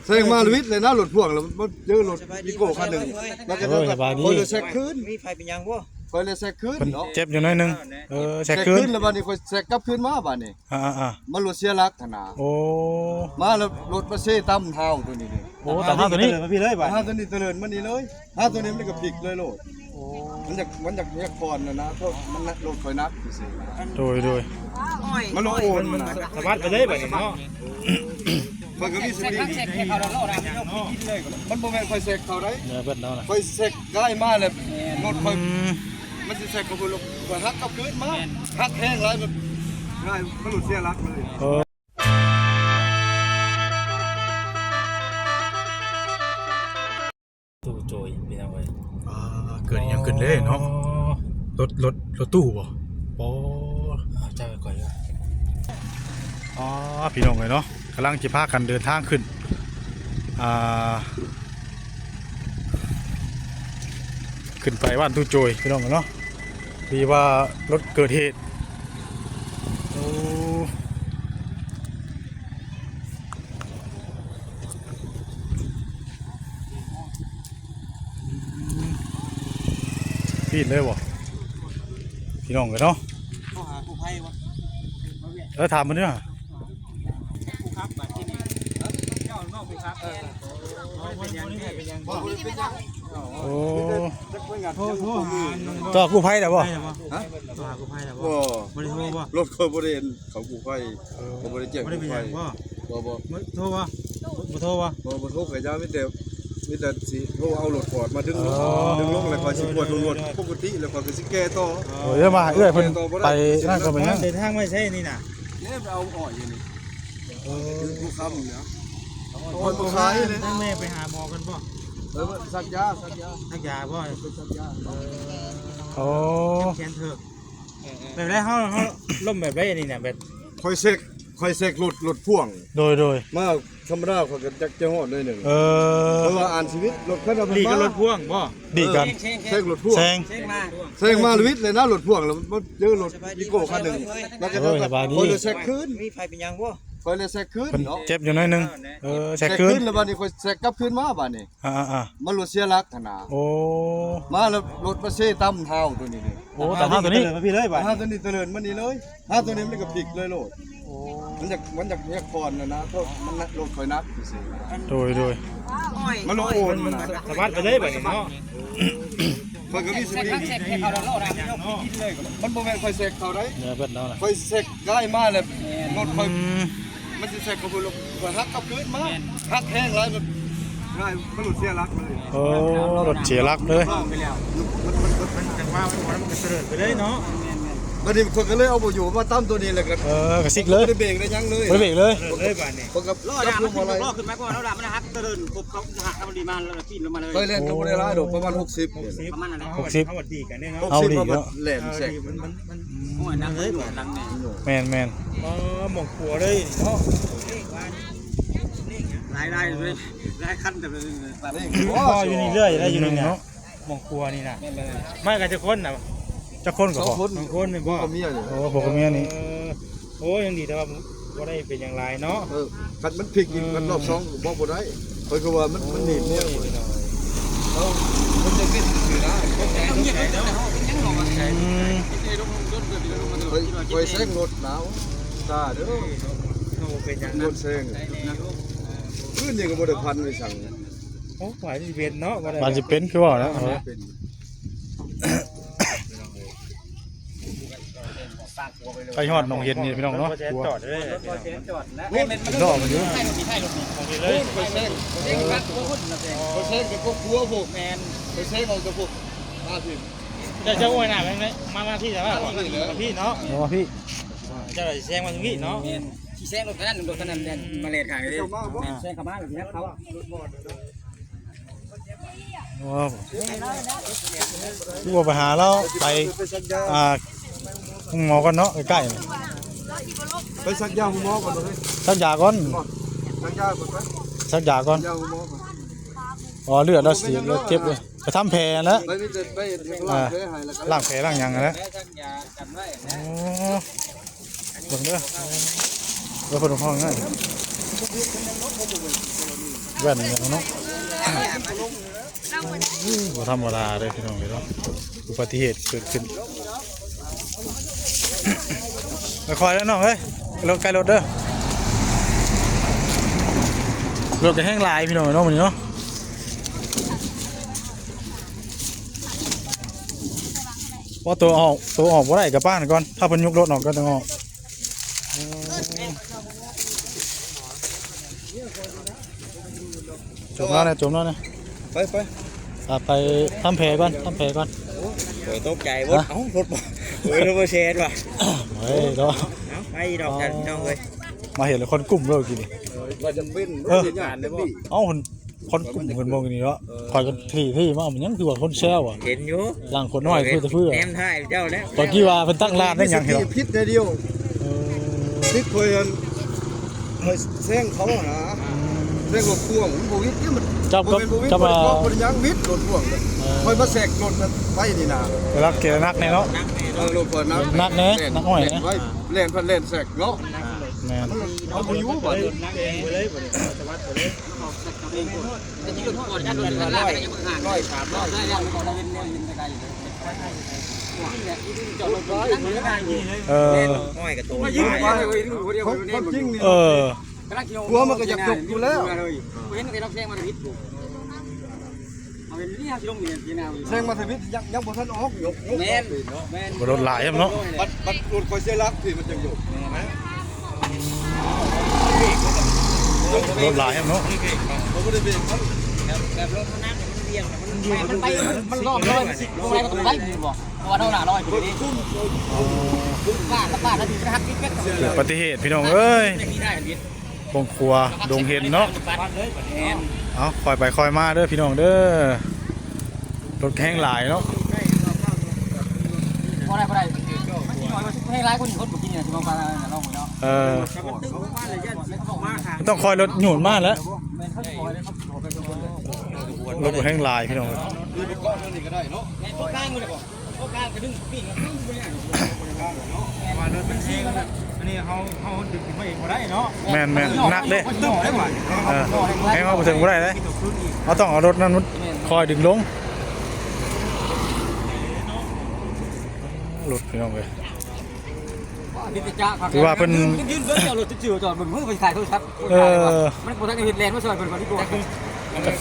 แซงมาวิทย์เลยนะรถพ่วงแล้วมันเจอรถวิโก้คันหนึ่งแล้วก็คนเลยแซงคืนมีไฟเป็นยังบ่คนเลยแซงคืนเจ็บอยู่น้อยนึงแซงคืนแล้วบัดนี้คนแซงกลับคืนมาบัดนี้มันรถเสียหลักขนาดโอ้มาแล้วรถมาเซ่ตั้มเท้าตัวนี้โอ้ตั้มเท้าตัวนี้มาพี่เลยบัดตัวนี้เตลินมันนี่เลยตัวนี้มันก็พลิกเลยโลดมันอยากคอนนะเพราะมันรถคอยนักโดยมันโอนสบายไปเลยแบบนี้เนาะมันก็มีสติมันโมเมนต์คอยเสกเขาได้คอยเสกง่ายมากเลยรถคอยมันจะเสกกับคนลูกฮักกับพื้นมากฮักแห้งไรมันง่ายมันหลุดเสียรักเลยตู้โจยเป็นยังไงเกิดยังเกิดเลยเนาะรถตู้บ่ปอเจ้าไปก่อนเลยพี่น้องเลยเนาะกำลังจะพากันเดินทางขึ้นขึ้นไปบ้านตู้โจยพี่น้องเนาะดีว่ารถเกิดเหตุพี่เลยบ่พี่น้องเลยเนาะถามมันเนี่ยโอ้ตัวกู้ภัยแต่บ่รถเคยบริเวณเขากู้ภัยเขาบริเจ็บกู้ภัยบ่โทรบ่บ่โทรกับยาไม่เต็มมีแต่สิโทรเอารถปอดมาดึงลงแล้วก็สิปวดรถปกติแล้วก็สิแก้ต่อเดี๋ยวมาเอื้อยเพิ่นไปนั่นก็ไปนั่นเดินทางไม่ใช่นี่น่ะเนี่ยเอาอ่อยอย่างนี้ผู้ค้ำเนี่ยคนผู้ขายเลยทั้งแม่ไปหาหมอกันป่ะสักยาป่ะสักยาโอ้แขนเถอะแบบไรเขาล่มแบบไรนี่เนี่ยแบบคอยเสกรถพ่วงโดยมาธรรมดาเขาก็จะหอดเลยหนึ่งเพราะว่าอ่านชีวิตรถคันนั้นดีกับรถพ่วงป่ะดีกันเสกรถพ่วงแซงมาวิทย์เลยนะรถพ่วงแล้วมันเจอรถวิโก้คันหนึ่งแล้วก็คนเลยแซงคืนมีไฟเป็นยังบ่คนเลยแซงคืนเจ็บอยู่น้อยนึงแซงคืนแล้วบัดนี้คนแซงกลับคืนมาบัดนี้มันรถเสียหลักขนาดโอ้มาแล้วรถมาเซ่ตั้มเท้าตัวนี้โอ้ตั้มเท้าตัวนี้มาพี่เลยบัดตัวนี้เตลินมันนี่เลยตัวนี้มันก็พลิกเลยโลดมันอยากคอนนะเพราะมันรถคอยนักโดยมันโอนสบายไปเลยแบบนี้เนาะมันก็มีสติมันโมเมนต์คอยเสกเขาได้คอยเสกง่ายมากเลยรถคอยมันจะเสกกับคนลูกฮักกับพื้นมากฮักแห้งไรมันง่ายมันหลุดเสียรักเลยรถเสียรักเลยแต่ว่ามันก็เสด็จไปเลยเนาะบัดนี้คนก็เลยเอาอยู่มาตั้มตัวนี้เลยกันกระซิกเลยไม่ได้เบรกได้ยังเลยไม่เบรกเลยบ้านนี้คนกับล้อดามันขึ้นไหมก่อนล้อดามันหักเดินปุ๊บเขาหักทำดีมาแล้วปีนลงมาเลยเคยเล่นก็ไม่ได้ร้ายดอกประมาณ60ประมาณนั้น60เขาดีกันเนี่ยเนาะเอาดีเนาะแหลมแสกมันดังเลยดังเนี่ยแมนหมกขัวเลยเนาะได้เลยได้ขั้นแต่เป็นอยู่นี่เรื่อยได้อยู่นี่เนาะหมกขัวนี่นะไม่กันจะค้นนะจะคนกับคนเนี่ยบ่โอ้บอกกับเมียนี่โอ้ยังดีแต่ว่าบ่ได้เป็นอย่างไรเนาะกันมันพลิกอีกกันรอบ2บ่ได้เพราะว่ามันหนีบเนี่ยมันจะขึ้นถือได้ไปแซงรถหนาวตาเด้อรถแซงขึ้นยังกับบ่ได้พันไปสั่งโอ้หวายสิเป็นเนาะมันจะเป็นคือว่าแล้วไปหอดหนองเย็นนี่พี่น้องเนาะจอดเลยรอมันอยู่เลยไปเส้นกับพวกพัวพวกแมนไปเส้นเอากับพวกมาสิจะโวยหน่าไหมมาที่แต่ว่าพี่เนาะมาพี่จะไหนแซงมาตรงนี้เนาะที่แซงรถคันนั้นมาเลทขายเลยแซงขับมาแบบนี้เขาว้าวที่ว่าไปหาแล้วไปหมอก่อนเนาะใกล้ไปสักยาหมอก่อนเลยสักยาก่อนสักยาก่อนอ๋อเลือดเราเสียเลือดเจ็บเลยไปทำแผลแล้วล้างแผลล้างยังแล้วเบิ่งเด้อเบิ่งคนห้องง่าย แว่นเนาะบ่ธรรมดาเลยพี่น้องเลยเนาะอุบัติเหตุเกิดขึ้นคอยแล้วน้องเอ้ยรถไกลรถเด้อรถจะแห้งลายพี่น้องเนาะวันนี้เนาะพอตัวออกว่าไรกับบ้านก่อนถ้าเพิ่นยกรถออกก็ต้องออกจมแล้วเนี่ยไปทำแผลก่อนโอ้ยตกใจบ่เอ้ารถบ่โอ้ยรถบ่แชร์ว่ะเฮ้ยเนาะไปดอกกันพี่น้องเอ้ยมาเห็นแล้วคนกลุ่มเรากินนี่ว่าจะเป็นงานได้บ่เอ้าคนกลุ่มคนมองนี่เนาะคอยกันที่มามันยังคือว่าคนแซวอ่ะเห็นอยู่หลังคนน้อยเพื่อแอมถ่ายเจ้าแล้วตอนกี้ว่าเพิ่นตั้งร้านได้ยังเหรอพิษเดียวพิษเคยแซงเขานะแซงรถพ่วงมันบ่วิทย์มันจับมาบ่ยังวิทย์รถพ่วงคอยมาแซงรถไปนี่นะรักเกนักแน่เนาะรถเพิ่นนักแน่นักห้อยแน่เล่นเพิ่นเล่นแซงเนาะแม่นเอาบ่อยู่บ่นักเองไปเลยบ่ได้สวัสดิ์ไปเลยแต่ที่รถก่อนกันรถกันลากกันยังบ่ห่าง100 300ได้แล้วก็ได้เว้นๆไกลอยู่จอดรถนั่งอยู่ได้นี่เลยห้อยกับตัวมายิงมาเลยคนเดียวคนจริงนี่กลัวมันก็อยากตกอยู่แล้วเห็นแต่เราแซงมาทวิตอยู่เอาเป็นนี่ฮะสิลงนี่ที่นาแซงมาทวิตยังบ่ทันออกยกแม่นบ่รถหลายครับเนาะบัดรถคอยเสียหลักที่มันจังอยู่รถหลายครับเนาะบ่ได้เบรกมันแบบรถมันนั่งมันเบี่ยงมันไปมันรอบเลยลงอะไรก็ต้องได้บ่เพราะว่าเท่าหน้าลอยอยู่นี่บ้านแล้วดีนะฮักกิ๊กเกิดอุบัติเหตุพี่น้องเอ้ยคงครัวดงเห็นเนาะเอาคอยไปคอยมาเด้อพี่น้องเด้อรถแห้งหลายเนาะพอได้ให้ร้ายคนคนบุกินเนี่ยที่บางปลาเนี่ยเราหมดเนาะต้องคอยรถหนุนมากแล้วรถแห้งหลายพี่น้องแม่นนักเด้ให้เขาไปถึงบ่ได้เลยเขาต้องเอารถนั้นคอยดึงลงรถพี่น้องเลยคือว่าเป็นยืนเบื้องเจ้ารถจืดจอดบนมือไปถ่ายโทรศัพท์มันโปรตักเห็นแลนด์มาซอยเป็นคนที่โกง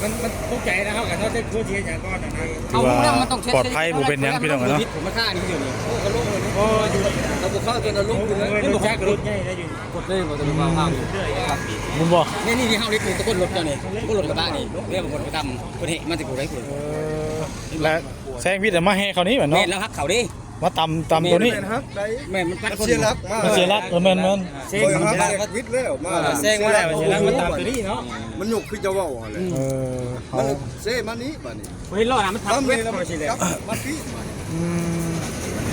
มันตกใจนะครับกันว่าจะพูดเยอะอย่างก้อนนะคือว่าปลอดภัยบุเป็นยังพี่น้องเนาะผมมาฆ่านี่เดี๋ยวนี้โอ้กระโลกเลยโอ้อยู่เราบุกเข้าจนเราลุกเลยไม่บุกแค่กระโลกง่ายได้อยู่กดเลยบอกจะมาข้าวมึงบอกนี่ที่เขาเรียกตะก้นรถเจ้านี่ตะก้นรถกระบะนี่เรียกบางคนไปทำคนเหตุมันจะกูได้คนและแซงวิทย์มาให้เขานี้เหมือนเนาะแล้วฮักเขาดิมาตำตัวนี้แม่มันปัดคนเสียรักแม่นเสียรักวิทย์แล้วมาเสียมาแล้วเสียรักมันตำตัวนี้เนาะมันหยกคือจะว่าอะไรมันเสียมานี้ป่ะนี่เฮ้ยรอดนะมันทำเวทมาสิเลยมาปี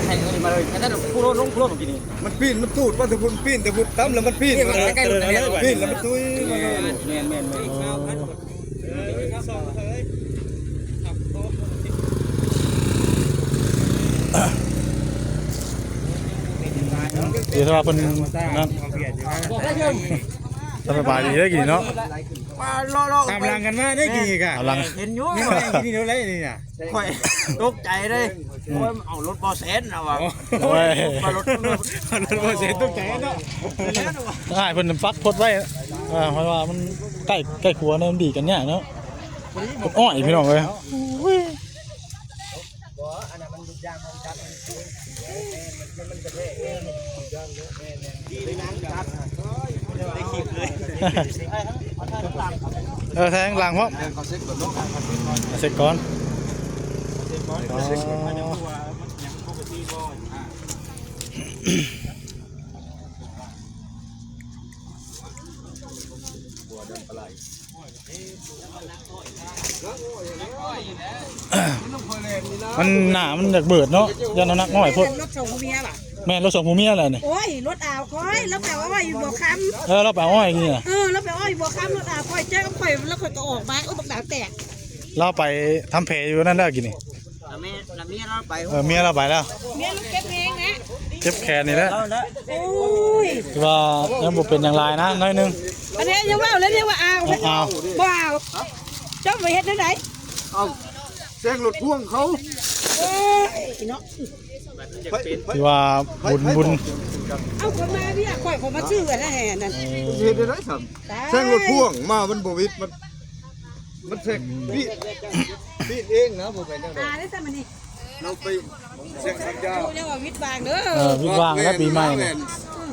ใช่มาเลยแต่ถ้าผู้รถผมกินนี่มันปีนมันตูดว่าถึงคุณปีนแต่คุณตั้มแล้วมันปีนใกล้ๆรถปีนแล้วมันตุ้ยแม่นเดี๋ยวถ้าเป็นนั่นสบายดีได้กินเนาะตามรังกันมาได้กินอีกอ่ะเห็นยุ่งนี่กินนี่อะไรนี่น่ะค่อยตกใจเลยเอารถบอเซนเอาวะรถบอเซนตกใจเนาะใช่เพิ่นปักพดไว้เพราะว่ามันใกล้ครัวเนี่ยมันดีกันเนี่ยเนาะอ้อยพี่น้องเลยแทงหลังเพราะเสร็จก่อนมันหนามันอยากเบิดเนาะยันนักน้อยพดรถส่งผู้เมียป่ะแม่รถส่งผู้เมียอะไรเนี่ยโอ้ยรถอ่าวค่อยแล้วแปลว่าอ้อยอยู่บ่อคำเราแปลว่าอ้อยนี่อ่ะแล้วแปลว่าอ้อยบ่อคำรถอ่าวค่อยเจ๊ก็ค่อยแล้วค่อยก็ออกมาบักดาแตกเราไปทำเพลอยู่นั่นได้กินนี่เมียเราไปเมียเราไปแล้วเมียลูกเก็บเองนะเจ็บแขนนี่แหละโอ้ยว่ายังบุเป็นอย่างไรนะน้อยนึง อันนี้ยังว่าแล้วยังว่าเอา เอา บ่เอาเจ้าไปเฮ็ดได้ไหน เอาแซงรถพ่วงเขา เอ้ยเนาะ ที่ว่าบุญ เอาคนมาพี่ข่อยผมมาซื้อกันนะแห่นั่น เฮ็ดได้ครับแซงรถพ่วงมามันบ่วิดมันแซงพี่เองนะบ่เป็นจังได๋ ได้ซะมันนี่ เราไปแซงทางยาว เรียกว่าวิทย์บางเด้อ วิวางแล้วปีใหม่นี่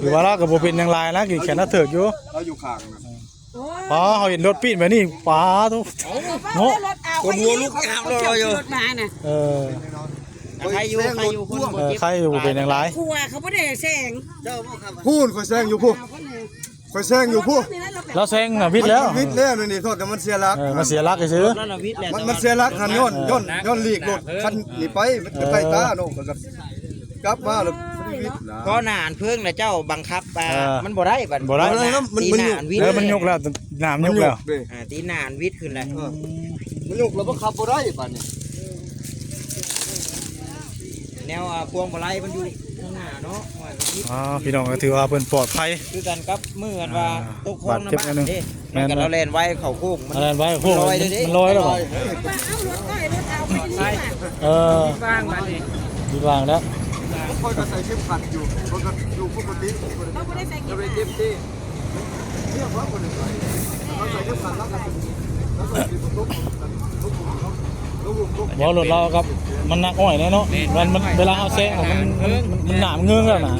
ถือว่าเราก็บ่เป็นหยังหลายนะกี่แขนน่าเถิกอยู่ เราอยู่ข้างนั่น โอ้ย ป๋าเขาเห็นรถปีนแบบนี้ป๋าทุก เนาะรถเอาคนหัวลูกเอารถมาน่ะ เออ ใครอยู่คนบ่ ใครอยู่เป็นหยังหลาย ครัวเขาบ่ได้แซง พูนข่อยแซงอยู่ผู้ข่อยแซงอยู่ผู้ เราแซงน่ะวิทย์แล้ว วิทย์แล้วนี่โทษแต่มันเสียหลัก มันเสียหลักซื้อ มันเสียหลักคันย้อนหลีกรถคันนี่ไปมันจะไปตาโน่ก็กลับมาแล้ววิทย์นะ ก็นานเพิ่งนะเจ้าบังคับมันบ่ได้บัด บ่ได้ ตีนานวิท เอ ย์ อมันยกแล้วน้ำยกแล้ว ตีนานวิทย์ขึ้นแล้ว มันยกแล้วบ่ขับบ่ได้บัดนี้ แนวพวงมาลัยมันอยู่ข้างหน้าเนาะ พี่น้องก็ถือว่าเพิ่นปลอดภัย คือกันกับมือกันว่าตกโค้ง บาดเจ็บนิดนึง มันกันเราเล่นไว้เข่าโค้ง อะไรไว้พวกมันลอยแล้วบ่ เอารถก้อยรถเอาไปนี่ เออ บ้างมาดิ มีวางแล้ว ค่อยก็ใส่เข็มขัดอยู่มันก็อยู่ปกติ เราไม่ได้ใส่ จะ กี่ ไป บาท เจ็บที่เรียกว่าคนใส่เราใส่เข็มขัดแล้วก็แล้วก็สิทุกบ่รถเราครับมันหนักอ้อยแน่เนาะมันเวลาเอาแซงมันหนามเงื้องแล้วนะ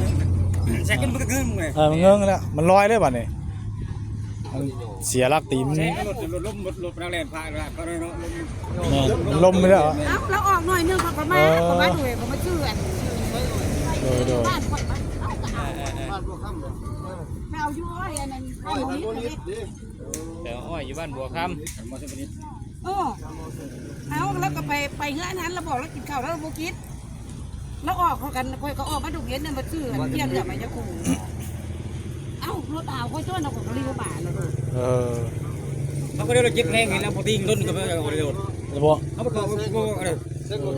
แซกมันก็ขึ้นไง มันเงื้องแล้วมันลอยเลยบัดนี้มันเสียหลักตีมัน รถนักเล่นพาก็เลยเนาะ มันล้มไปแล้ว เอาเราออกหน่อยนึงเขาก็มาเขามาดูเขามาซื้ออัน โดย บ้านคนมาเอาก็เอาไม่เอาอยู่อ้อยอันนั้นอ้อยนี้ แต่อ้อยอยู่บ้านบัวคำ เอาแล้วก็ไปเฮือนั้นเราบอกแล้วกินข้าวแล้วเรากินแล้วออกเขากันคอยเขาออกมาดูเย็นเนี่ยมาซื้อเที่ยงเนี่ยมาจะคู่เอ้ารถเอาค่อยช่วยเราของรีบมาเลย เขาก็เรียกเราเจ็บแห้งไงแล้วพอทิ้งต้นก็ไม่เอาเร็ว แล้วบ่ เขาบอกอะไร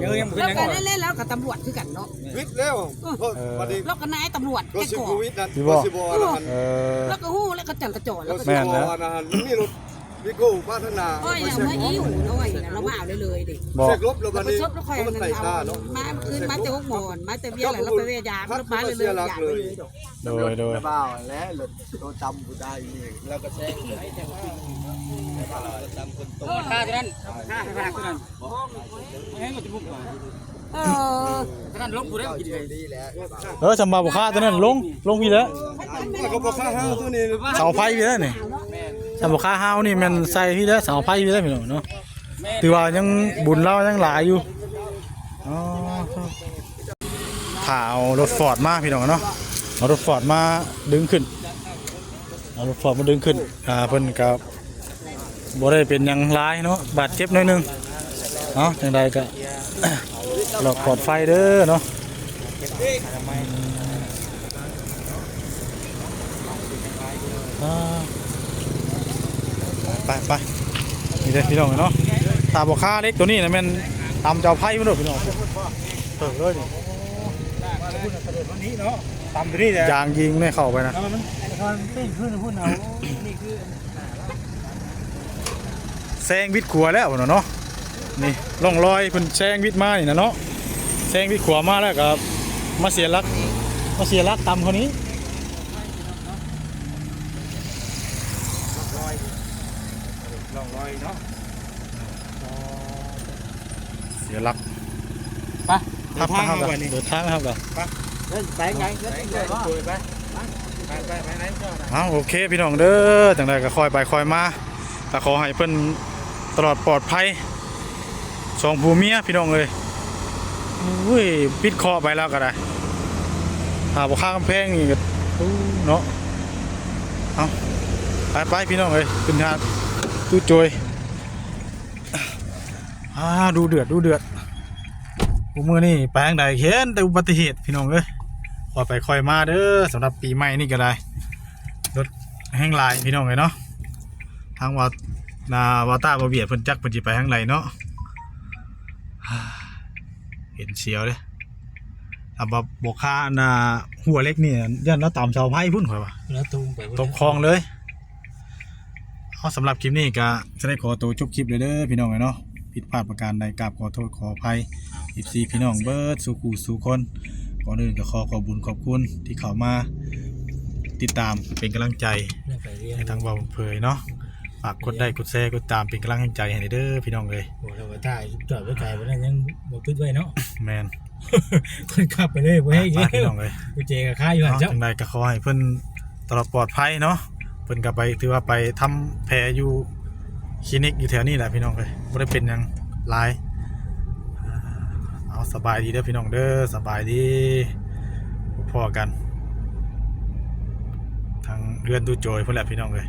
เยอะยังเป็น แล้ว ยัง ก็ ไง เล่นๆแล้วกับตำรวจคือกันเนาะ วิทย์แล้วบัดนี้ แล้วก็นายตำรวจ ก็ แก สิ ก่อ วิทย์นั้นก็สิบ่นะ แล้วก็หู้แล้วก็จังกระจอแล้ว ก็ ก็ สิบ่นะมันมีรถวิโก้พัฒนา อ้อยอย่างเมื่ออี้อยู่น้อยเรามาเอาเลยดิ บ่ เสกลบแล้ว เรา บัด ไป นี้ ชดแล้วคอย มันใส่ตาเนาะ มาคืนมาแต่หกโมงมาแต่เบี้ยอะไรเราไปเวียยาแล้วมาเลยยาไปเลย โดย บ้าแล้วรถโดนจำกูได้นี่แล้วก็แซง ค่าเท่านั้นค่าเท่านั้นให้มันจะบุกมา เออ ถ้าท่านลบกูได้กินเลย สำบาบ่ค่าตัวนั้นลงพี่แล้ว ก็บอกค่าห้าตัวนี้ เสาไฟพี่แล้วนี่สำบ่ค่าห้าวนี่มันใส่พี่แล้วเสาไฟพี่แล้วพี่น้องเนาะถือว่ายังบุญเรายังหลายอยู่อ๋อถ้าเอารถฟอร์ดมาพี่น้องเนาะเอารถฟอร์ดมาดึงขึ้นเอารถฟอร์ดมาดึงขึ้นเพิ่นก็บ่ได้เป็นหยังหลายเนาะบาดเจ็บหน่อยนึงเนาะจังใดก็ หลอกปลอดไฟเด้อเนาะไปนี่เด้อพี่น้องเนาะตาบ่ค่าเล็กตัวนี้นะแม่นตำเจ้าไผ่มาโดดพี่น้องเปิดเลยนี่ตำตัวนี้ยางยิงเนี่ยเข้าไปนะแซงวิดขัวแล้วเนาะนี่ล่องรอยเพิ่นแซงวิดมานี่นะเนาะแซงวิดขัวมาแล้วก็มาเสียหลักตำคนนี้เสียหลัก ไป ครับครับเดินทางนะครับก่อน ไปไงไป โอเคพี่น้องเด้อจังใดก็คอยไปคอยมาแต่ขอให้เพิ่นตลอดปลอดภัยสองผัวเมียพี่น้องเลยอุ้ยปิดคอไปแล้วก็ได้หาบ่ข้างกำแพงนี่ก็เนาะเอาไปพี่น้องเลยขึ้นทางตู้โจยดูเดือดผู้มือนี่แปลงใดเห็นแต่อุบัติเหตุพี่น้องเลยคอยไปคอยมาเด้อสำหรับปีใหม่นี่ก็ได้รถแห้งลายพี่น้องเลยเนาะทางวาต้าบาเบียดเพิ่นจักเพิ่นสิไปทางไหนเนาะเห็นเสียวเลยบอกค่าหัวเล็กนี่ยันแล้วต่ำเสาไม้พุ่นข่อยว่ะ แล้วตูมไป ตกคลองเลย เอาสำหรับคลิปนี้ก็จะได้ขอตัวจบคลิปเลยเด้อพี่น้องเนาะผิดพลาดประการใดกราบขอโทษขออภัย14พี่น้องเบิร์ดสู่คู่สู่คนก่อนอื่นก็ขอบุญขอบคุณที่เข้ามาติดตามเป็นกำลังใจให้ทางเบาเผยเนาะฝากกดได้กดแชร์กดตามเป็นกำลังใจให้เด้อพี่น้องเลย โอ้เราก็ถ่ายจอดไว้ไกลไว้นั่นยังบ่ตึ๊ดไว้เนาะ แมน คนขับไปเลยบ่ให้ ไปพี่น้องเลย กูเจกับค่าอยู่หั่น เนาะ เจ้า จังใดก็ขอให้เพิ่นตลอดปลอดภัยเนาะเพิ่นก็ไปถือว่าไปทำแผลอยู่คลินิกอยู่แถวนี้แหละพี่น้องเลยบ่ได้เป็นหยังหลายเอาสบายดีเด้อพี่น้องเด้อสบายดีพอกันทางเรือนตู้โจยเพิ่นแหละพี่น้องเลย